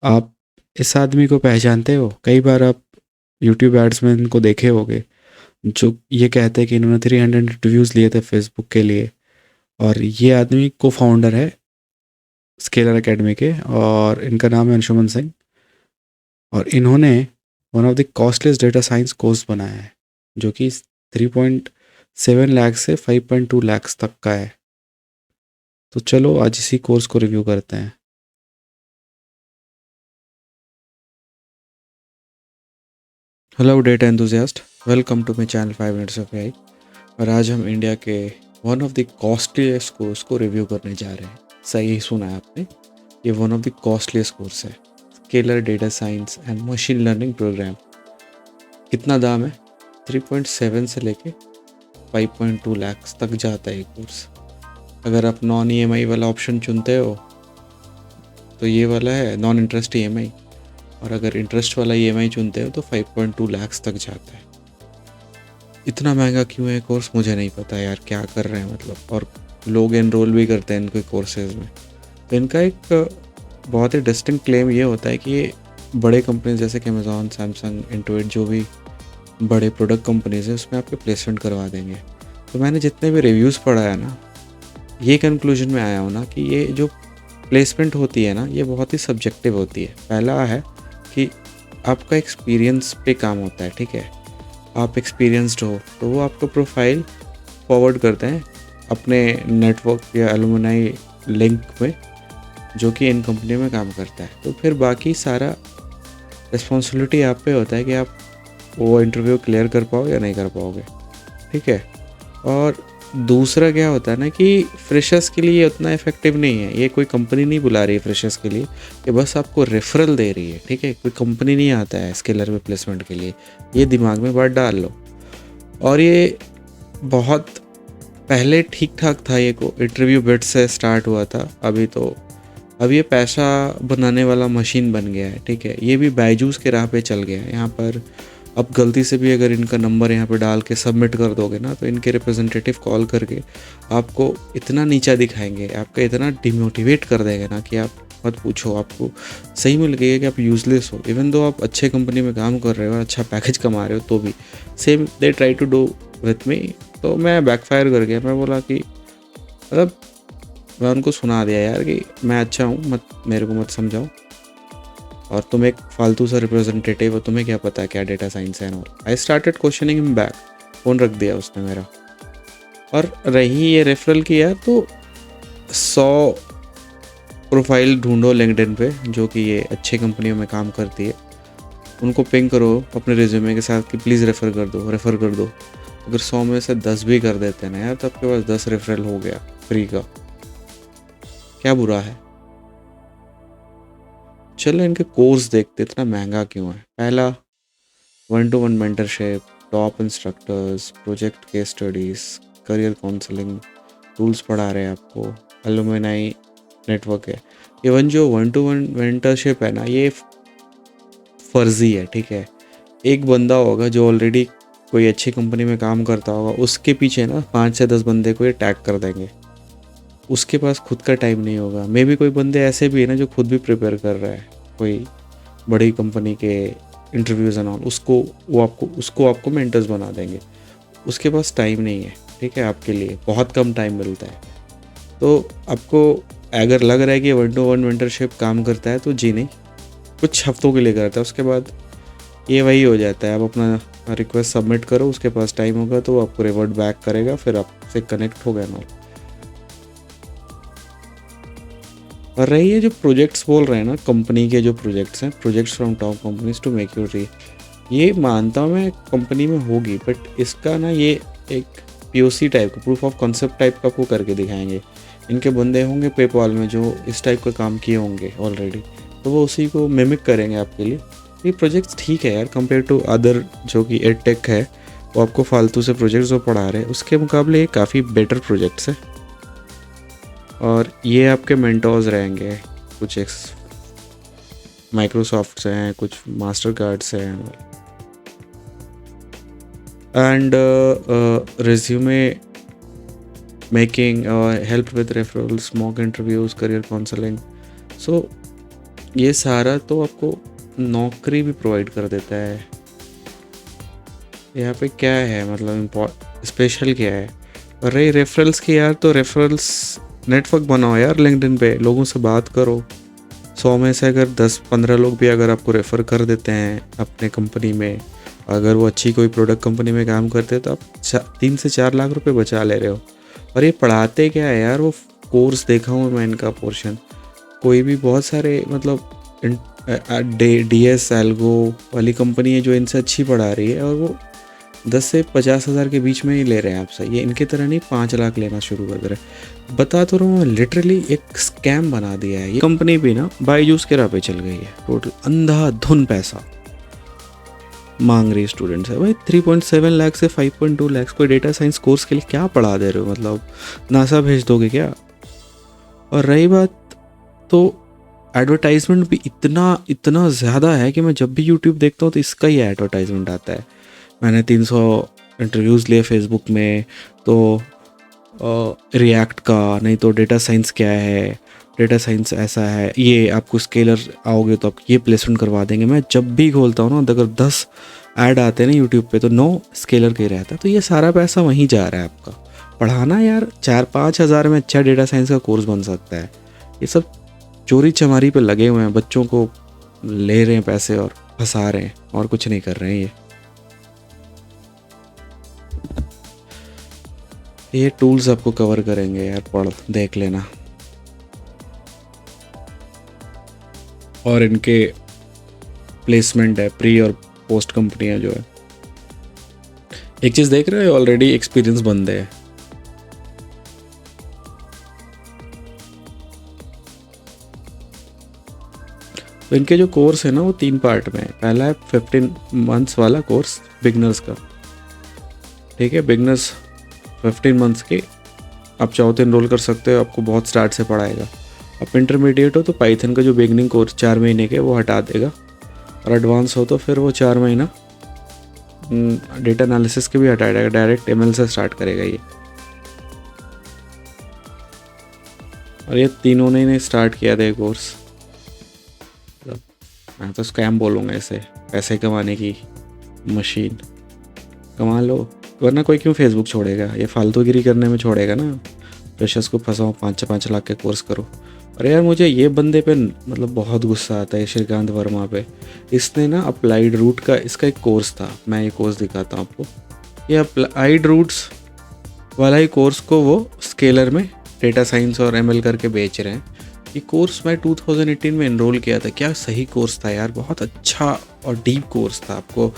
आप इस आदमी को पहचानते हो? कई बार आप यूट्यूब एड्स में इनको देखे होगे, जो ये कहते हैं कि इन्होंने 300 इंटरव्यूज़ लिए थे फेसबुक के लिए। और ये आदमी को फाउंडर है स्केलर एकेडमी के, और इनका नाम है अंशुमन सिंह। और इन्होंने one of the costliest data science course बनाया है, जो कि 3.7 लाख से 5.2 लाख तक का है। तो चलो आज इसी कोर्स को रिव्यू करते हैं। Hello data enthusiast, welcome to my channel 5 minutes of AI. और आज हम इंडिया के one of the costliest course को रिव्यू करने जा रहे हैं। सही सुना है आपने, ये one of the costliest course है, Scaler data science and machine learning programme. कितना दाम है? 3.7 से लेके 5.2 लाख तक जाता है ये कोर्स। अगर आप नॉन ईएमआई वाला ऑप्शन चुनते हो तो ये वाला है नॉन इंटरेस्ट ईएमआई, और अगर इंटरेस्ट वाला ईएमआई चुनते हो तो 5.2 लाख तक जाता है। इतना महंगा क्यों है कोर्स मुझे नहीं पता यार, क्या कर रहे हैं मतलब। और लोग एनरोल भी करते हैं इनके कोर्सेज में। तो इनका एक बहुत ही डिस्टिंक्ट क्लेम ये होता है कि ये बड़े कंपनीज जैसे कि अमेज़ॉन, सैमसंग, इंटुइट, जो भी बड़े प्रोडक्ट कंपनीज हैं उसमें आपके प्लेसमेंट करवा देंगे। तो मैंने जितने भी रिव्यूज़ पढ़ा है ना, ये कंक्लूजन में आया हूँ ना कि ये जो प्लेसमेंट होती है ना, ये बहुत ही सब्जेक्टिव होती है। पहला है कि आपका एक्सपीरियंस पे काम होता है, ठीक है। आप एक्सपीरियंस्ड हो तो वो आपका प्रोफाइल फॉरवर्ड करते हैं अपने नेटवर्क या एलुमनाई लिंक में, जो कि इन कंपनी में काम करता है। तो फिर बाकी सारा रिस्पॉन्सिबिलिटी आप पे होता है कि आप वो इंटरव्यू क्लियर कर पाओ या नहीं कर पाओगे, ठीक है। और दूसरा क्या होता है ना कि फ्रेशर्स के लिए उतना इफेक्टिव नहीं है। ये कोई कंपनी नहीं बुला रही है फ्रेशर्स के लिए, ये बस आपको रेफरल दे रही है, ठीक है। कोई कंपनी नहीं आता है स्केलर में प्लेसमेंट के लिए, ये दिमाग में बात डाल लो। और ये बहुत पहले ठीक ठाक था, ये को इंटरव्यू बिट से स्टार्ट हुआ था। अब ये पैसा बनाने वाला मशीन बन गया है, ठीक है। ये भी बायजूस के राह पे चल गया है। यहाँ पर अब गलती से भी अगर इनका नंबर यहाँ पे डाल के सबमिट कर दोगे ना, तो इनके रिप्रेजेंटेटिव कॉल करके आपको इतना नीचा दिखाएंगे, आपका इतना डिमोटिवेट कर देंगे ना कि आप मत पूछो। आपको सही में लगेगा कि आप यूजलेस हो। इवन दो आप अच्छे कंपनी में काम कर रहे हो, अच्छा पैकेज कमा रहे हो, तो भी same they try to do with me. तो मैं बैकफायर कर गया। मैं बोला कि मतलब मैं उनको सुना दिया यार कि मैं अच्छा हूँ, मत मेरे को मत समझाओ, और तुम एक फालतू सा रिप्रेजेंटेटिव हो, तुम्हें क्या पता है क्या डेटा साइंस है। I started questioning him back. Phone रख दिया उसने मेरा। और रही ये रेफरल की यार, तो 100 प्रोफाइल ढूंढो लिंक्डइन पे जो कि ये अच्छी कंपनियों में काम करती है, उनको पिंग करो अपने रिज्यूमे के साथ कि प्लीज़ रेफ़र कर दो। अगर 100 में से 10 भी कर देते हैं ना यार, तो आपके पास 10 रेफरल हो गया फ्री का। क्या बुरा है? चलो इनके कोर्स देखते इतना महंगा क्यों है। पहला, 1-to-1 mentorship, top instructors, project case studies, career counselling, tools पढ़ा रहे हैं आपको, एलुमनाई नेटवर्क है। इवन जो 1-to-1 मेंटरशिप है ना, ये फर्जी है, ठीक है। एक बंदा होगा जो ऑलरेडी कोई अच्छी कंपनी में काम करता होगा, उसके पीछे ना 5 से 10 बंदे को ये टैग कर देंगे। उसके पास खुद का टाइम नहीं होगा। मे बी कोई बंदे ऐसे भी है ना जो खुद भी प्रिपेयर कर रहा है कोई बड़ी कंपनी के इंटरव्यूज़ एंड ऑल, उसको आपको मेंटर्स बना देंगे। उसके पास टाइम नहीं है, ठीक है। आपके लिए बहुत कम टाइम मिलता है। तो आपको अगर लग रहा है कि 1-to-1 मेंटरशिप काम करता है, तो जी नहीं, कुछ हफ्तों के लिए करता है। उसके बाद ये वही हो जाता है, आप अपना रिक्वेस्ट सबमिट करो, उसके पास टाइम होगा तो वो आपको रिवर्ट बैक करेगा, फिर आपसे कनेक्ट हो गया ना। और रही है जो प्रोजेक्ट्स बोल रहे हैं ना, कंपनी के जो प्रोजेक्ट्स हैं, projects from top companies to make you री, ये मानता हूँ मैं कंपनी में होगी, बट इसका ना ये एक POC टाइप का, प्रूफ ऑफ कॉन्सेप्ट टाइप का आपको करके दिखाएंगे। इनके बंदे होंगे पेपॉल में जो इस टाइप का काम किए होंगे ऑलरेडी, तो वो उसी को मिमिक करेंगे आपके लिए। ये प्रोजेक्ट्स ठीक है यार, कंपेयर टू अदर जो कि एडटेक है, वो आपको फालतू से प्रोजेक्ट्स जो पढ़ा रहे हैं उसके मुकाबले ये काफ़ी बेटर प्रोजेक्ट्स है। और ये आपके मेंटोर्स रहेंगे, कुछ माइक्रोसॉफ्ट से हैं, कुछ मास्टर कार्ड से हैं। And resume making, help with referrals, mock interviews, career counselling. So ये सारा तो आपको नौकरी भी प्रोवाइड कर देता है। यहाँ पे क्या है मतलब स्पेशल क्या है? और रही रेफरल्स की यार, तो रेफरल्स नेटवर्क बनाओ यार, लिंक्डइन पे लोगों से बात करो। 100 में से अगर 10-15 लोग भी अगर आपको रेफ़र कर देते हैं अपने कंपनी में, अगर वो अच्छी कोई प्रोडक्ट कंपनी में काम करते हैं, तो आप 3 से 4 लाख रुपए बचा ले रहे हो। और ये पढ़ाते क्या है यार? वो कोर्स देखा हूँ मैं इनका पोर्शन, कोई भी बहुत सारे मतलब DS एल्गो वाली कंपनी है जो इनसे अच्छी पढ़ा रही है, और वो 10 से 50 हज़ार के बीच में ही ले रहे हैं आपसे। ये इनकी तरह नहीं 5 लाख लेना शुरू कर दे रहे। बता तो रहा हूँ, लिटरली एक स्कैम बना दिया है ये कंपनी भी ना, बायजूस के राह पे चल गई है। टोटल अंधाधुन पैसा मांग रही स्टूडेंट से। भाई 3.7 लाख से 5.2 लाख कोई डेटा साइंस कोर्स के लिए क्या पढ़ा दे रहे हो? मतलब नासा भेज दोगे क्या? और रही बात, तो एडवर्टाइजमेंट भी इतना ज़्यादा है कि मैं जब भी यूट्यूब देखता हूँ तो इसका ही एडवर्टाइजमेंट आता है। मैंने 300 इंटरव्यूज़ लिए फेसबुक में, तो रिएक्ट का, नहीं तो डेटा साइंस क्या है, डेटा साइंस ऐसा है, ये आपको स्केलर आओगे तो आप ये प्लेसमेंट करवा देंगे। मैं जब भी खोलता हूँ ना, अगर 10 ऐड आते हैं ना यूट्यूब पे, तो 9 स्केलर के रहता है। तो ये सारा पैसा वहीं जा रहा है आपका। पढ़ाना यार 4-5 हज़ार में अच्छा डेटा साइंस का कोर्स बन सकता है। ये सब चोरी चमारी पे लगे हुए हैं, बच्चों को ले रहे हैं पैसे और फंसा रहे हैं, और कुछ नहीं कर रहे हैं। ये टूल्स आपको कवर करेंगे यार, पढ़ देख लेना। और इनके प्लेसमेंट है, प्री और पोस्ट कंपनियां जो है। एक चीज़ देख रहे हो, ऑलरेडी एक्सपीरियंस बंदे हैं। तो इनके जो कोर्स है ना, वो 3 पार्ट में है। पहला है 15 मंथ्स वाला कोर्स बिगनर्स का, ठीक है। बिगनर्स 15 मंथ्स के आप चाहो तो इनरोल कर सकते हो, आपको बहुत स्टार्ट से पढ़ाएगा। आप इंटरमीडिएट हो तो पाइथन का जो बिगनिंग कोर्स 4 महीने के, वो हटा देगा। और एडवांस हो तो फिर वो 4 महीना डेटा एनालिसिस के भी हटा देगा, डायरेक्ट ML से स्टार्ट करेगा ये। और ये तीनों ने स्टार्ट किया था ये कोर्स। मैं तो स्कैम बोलूँगा इसे, पैसे कमाने की मशीन। कमा लो, वरना कोई क्यों फेसबुक छोड़ेगा? ये फालतूगिरी करने में छोड़ेगा ना। फ्रेशर्स को फंसाओ, 5-5 लाख के कोर्स करो। अरे यार, मुझे ये बंदे पे मतलब बहुत गुस्सा आता है, श्रीकांत वर्मा पे। इसने ना अप्लाइड रूट का, इसका एक कोर्स था, मैं ये कोर्स दिखाता हूँ आपको। ये अप्लाइड रूट्स वाला ही कोर्स को वो स्केलर में डेटा साइंस और ML करके बेच रहे हैं। ये कोर्स मैं 2018 में इनरोल किया था। क्या सही कोर्स था यार, बहुत अच्छा और डीप कोर्स था। आपको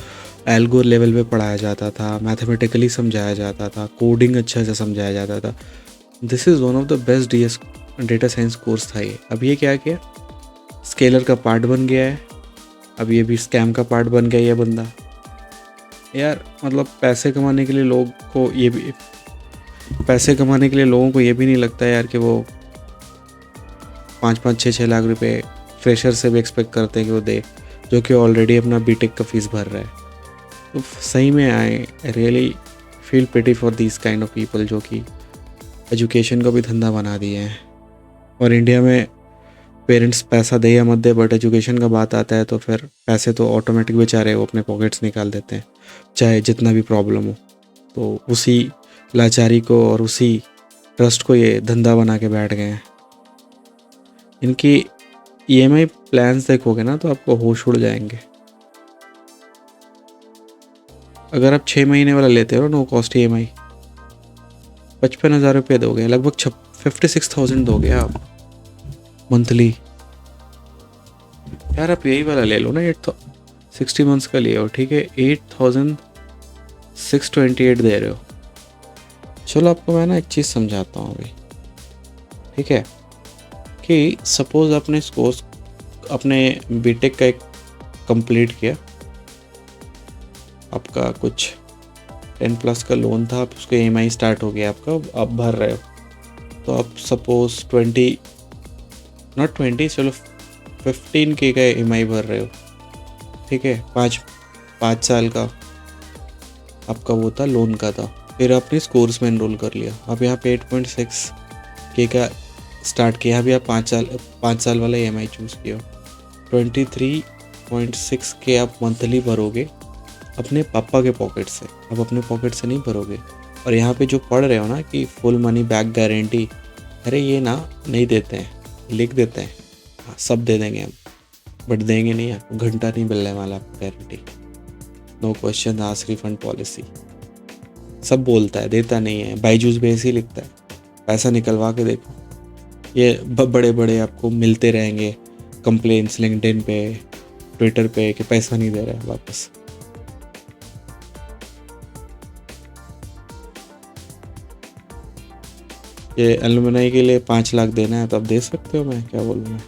एल्गो लेवल पे पढ़ाया जाता था, मैथमेटिकली समझाया जाता था, कोडिंग अच्छा से समझाया जाता था। This is one of the best data science course था ये। अब ये क्या किया, स्केलर का पार्ट बन गया है। अब ये भी स्कैम का पार्ट बन गया ये बंदा। यार मतलब पैसे कमाने के लिए लोगों को ये भी नहीं लगता यार कि वो 5-5, 6-6 लाख रुपए फ्रेशर से भी एक्सपेक्ट करते हैं कि वो दे, जो कि ऑलरेडी अपना बीटेक का फीस भर रहा है। तो सही में I really feel pity for this kind of people, जो कि एजुकेशन को भी धंधा बना दिए हैं। और इंडिया में पेरेंट्स पैसा दे या मत दे, बट एजुकेशन का बात आता है तो फिर पैसे तो ऑटोमेटिक बेचारे वो अपने पॉकेट्स निकाल देते हैं, चाहे जितना भी प्रॉब्लम हो। तो उसी लाचारी को और उसी ट्रस्ट को ये धंधा बना के बैठ गए हैं। इनकी EMI प्लान्स देखोगे ना तो आपको होश उड़ जाएंगे। अगर आप 6 महीने वाला लेते हो नो कॉस्ट EMI, 55,000 रुपये दोगे, लगभग 56,000 दोगे आप मंथली। यार आप यही वाला ले लो ना, 60 मंथ्स का लिए हो, ठीक है, 8,628 दे रहे हो। चलो आपको मैं ना एक चीज़ समझाता हूँ अभी, ठीक है, कि सपोज़ आपने इस कोर्स अपने बीटेक का एक कंप्लीट किया, आपका कुछ 10+ का लोन था, आप उसको EMI स्टार्ट हो गया आपका, आप भर रहे हो। तो आप सपोज़ 20 चलो 15K का EMI भर रहे हो, ठीक है, 5 साल का आपका वो था, लोन का था। फिर आपने इस कोर्स में एनरोल कर लिया, आप यहाँ पे 8.6K का स्टार्ट किया, अभी आप 5 साल वाला EMI चूज़ किया। 23.6K आप मंथली भरोगे अपने पापा के पॉकेट से, आप अपने पॉकेट से नहीं भरोगे। और यहाँ पे जो पढ़ रहे हो ना कि फुल मनी बैक गारंटी, अरे ये ना नहीं देते हैं, लिख देते हैं हाँ सब दे देंगे हम, बट देंगे नहीं, आपको घंटा नहीं मिलने वाला आपको guarantee. No question ask refund policy, सब बोलता है देता नहीं है। बाईजूस भी ऐसे ही लिखता है, पैसा निकलवा के देखो। ये बड़े बड़े आपको मिलते रहेंगे कंप्लेंट्स लिंक्डइन पे, ट्विटर पे कि पैसा नहीं दे रहा है वापस। ये एलुमनाई के लिए 5 लाख देना है तो आप दे सकते हो, मैं क्या बोलूँ मैं।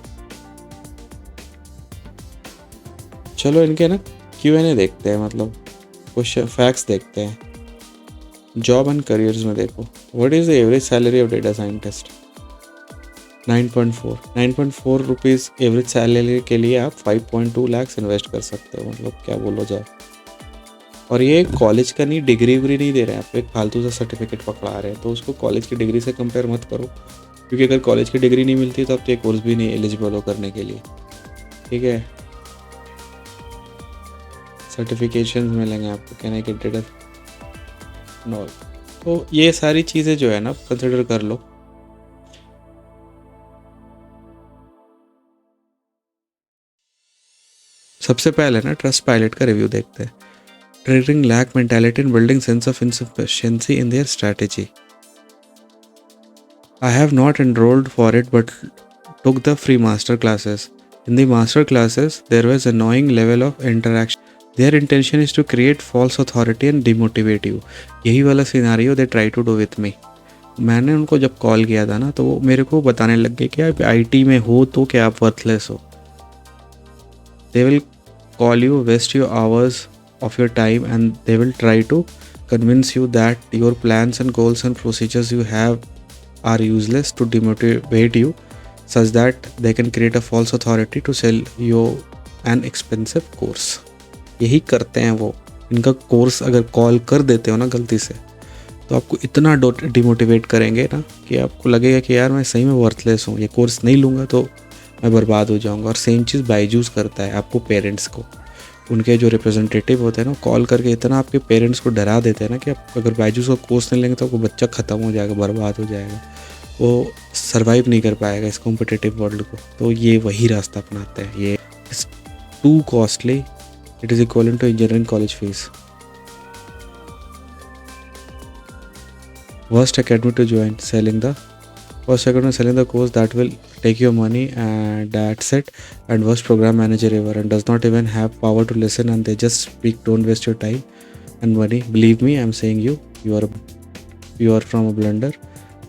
चलो इनके ना Q&A देखते हैं, मतलब क्वेश्चन फैक्ट्स देखते हैं। जॉब एंड करियर्स में देखो, what is the average salary of data scientist? 9.4 rupees average salary के लिए आप 5.2 लाख इन्वेस्ट कर सकते हो, मतलब क्या बोलो जाए। और ये कॉलेज का नहीं, डिग्री उग्री नहीं दे रहे हैं आपको, एक फालतू सा सर्टिफिकेट पकड़ा रहे हैं, तो उसको कॉलेज की डिग्री से कंपेयर मत करो, क्योंकि अगर कॉलेज की डिग्री नहीं मिलती तो आप तो ये कोर्स भी नहीं एलिजिबल हो करने के लिए, ठीक है। सर्टिफिकेशन मिलेंगे आपको, कहने के डेटा नॉल, तो ये सारी चीज़ें जो है ना कंसिडर कर लो। सबसे पहले ना ट्रस्ट पायलट का रिव्यू देखते हैं। Trading lack mentality in building sense of insufficiency in their strategy. I have not enrolled for it but took the free master classes. In the master classes, there was annoying level of interaction. Their intention is to create false authority and demotivate you. यही वाला scenario they try to do with me. मैंने उनको जब call किया था ना तो वो मेरे को बताने लग गए कि आप IT में हो तो क्या आप वर्थलेस हो। They will call you, waste your hours of your time and they will try to convince you that your plans and goals and procedures you have are useless to demotivate you such that they can create a false authority to sell you an expensive course. यही करते हैं वो। इनका course अगर call कर देते हो ना गलती से तो आपको इतना डिमोटिवेट करेंगे ना कि आपको लगेगा कि यार मैं सही में वर्थलेस हूँ, ये कोर्स नहीं लूँगा तो मैं बर्बाद हो जाऊँगा। और सेम चीज़ बायजूस करता है आपको पेरेंट्स को, उनके जो रिप्रेजेंटेटिव होते हैं ना कॉल करके इतना आपके पेरेंट्स को डरा देते हैं ना कि आप अगर बायजूस का कोर्स नहीं लेंगे तो आपको बच्चा ख़त्म हो जाएगा, बर्बाद हो जाएगा, वो सरवाइव नहीं कर पाएगा इस कॉम्पिटिटिव वर्ल्ड को। तो ये वही रास्ता अपनाते हैं। ये is too costly, it is equivalent to engineering college fees. Worst academy to join, selling the course that will take your money and that's it, and worst program manager ever and does not even have power to listen and they just speak. Don't waste your time and money. Believe me, I'm saying you are from a blunder.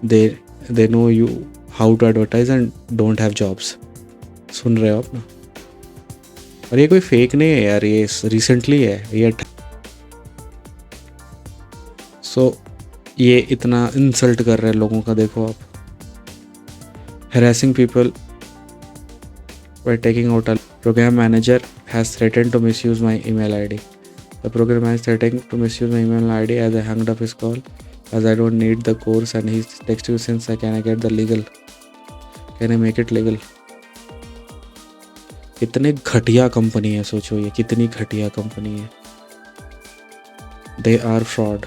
They know you how to advertise and don't have jobs. सुन रहे हो आप ना? और ये कोई fake नहीं है यार, ये रिसेंटली है ये। ये इतना इंसल्ट कर रहे हैं लोगों का, देखो आप। harassing people by taking out a program manager has threatened to misuse my email ID. The program manager threatening to misuse my email ID as I hung up his call as I don't need the course and he's texting you since can I get the legal, can I make it legal. कितने घटिया company है, सोचो ये कितनी घटिया company है। They are fraud.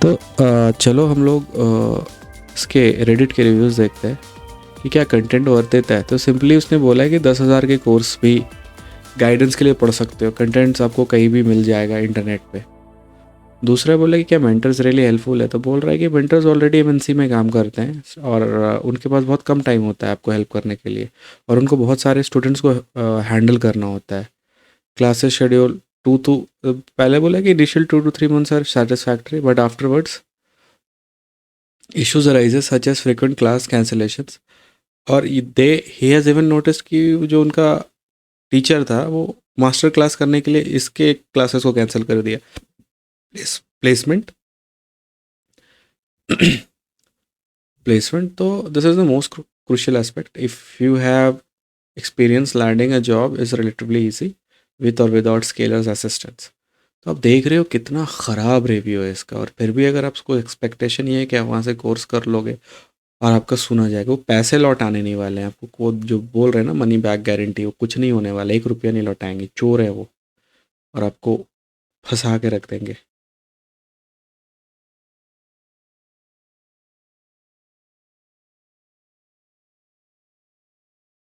तो चलो हम लोग इसके रेडिट के रिव्यूज़ देखते हैं कि क्या कंटेंट वर्थ देता है। तो सिंपली उसने बोला है कि 10,000 के कोर्स भी गाइडेंस के लिए पढ़ सकते हो, कंटेंट्स आपको कहीं भी मिल जाएगा इंटरनेट पे। दूसरा बोला कि क्या मेंटर्स रियली हेल्पफुल है, तो बोल रहा है कि मेंटर्स ऑलरेडी MNC में काम करते हैं और उनके पास बहुत कम टाइम होता है आपको हेल्प करने के लिए, और उनको बहुत सारे स्टूडेंट्स को हैंडल करना होता है। क्लासेस शेड्यूल पहले बोला कि initial 2 to 3 months are satisfactory but afterwards issues arises such as frequent class cancellations. और ही हैज़ इवन नोटिस कि जो उनका टीचर था वो मास्टर क्लास करने के लिए इसके क्लासेस को कैंसिल कर दिया। प्लेसमेंट तो this is the most crucial aspect. If you have experience landing a job is relatively easy with और विदाउट स्केलर्स असिस्टेंस। तो आप देख रहे हो कितना ख़राब रिव्यू है इसका, और फिर भी अगर आपको एक्सपेक्टेशन ये है कि आप वहाँ से कोर्स कर लोगे और आपका सुना जाएगा। वो पैसे लौटाने नहीं वाले हैं आपको। वो जो बोल रहे हैं ना मनी बैक गारंटी, वो कुछ नहीं होने वाला, 1 रुपया नहीं लौटाएंगे, चोर है वो। और आपको फंसा के रख देंगे।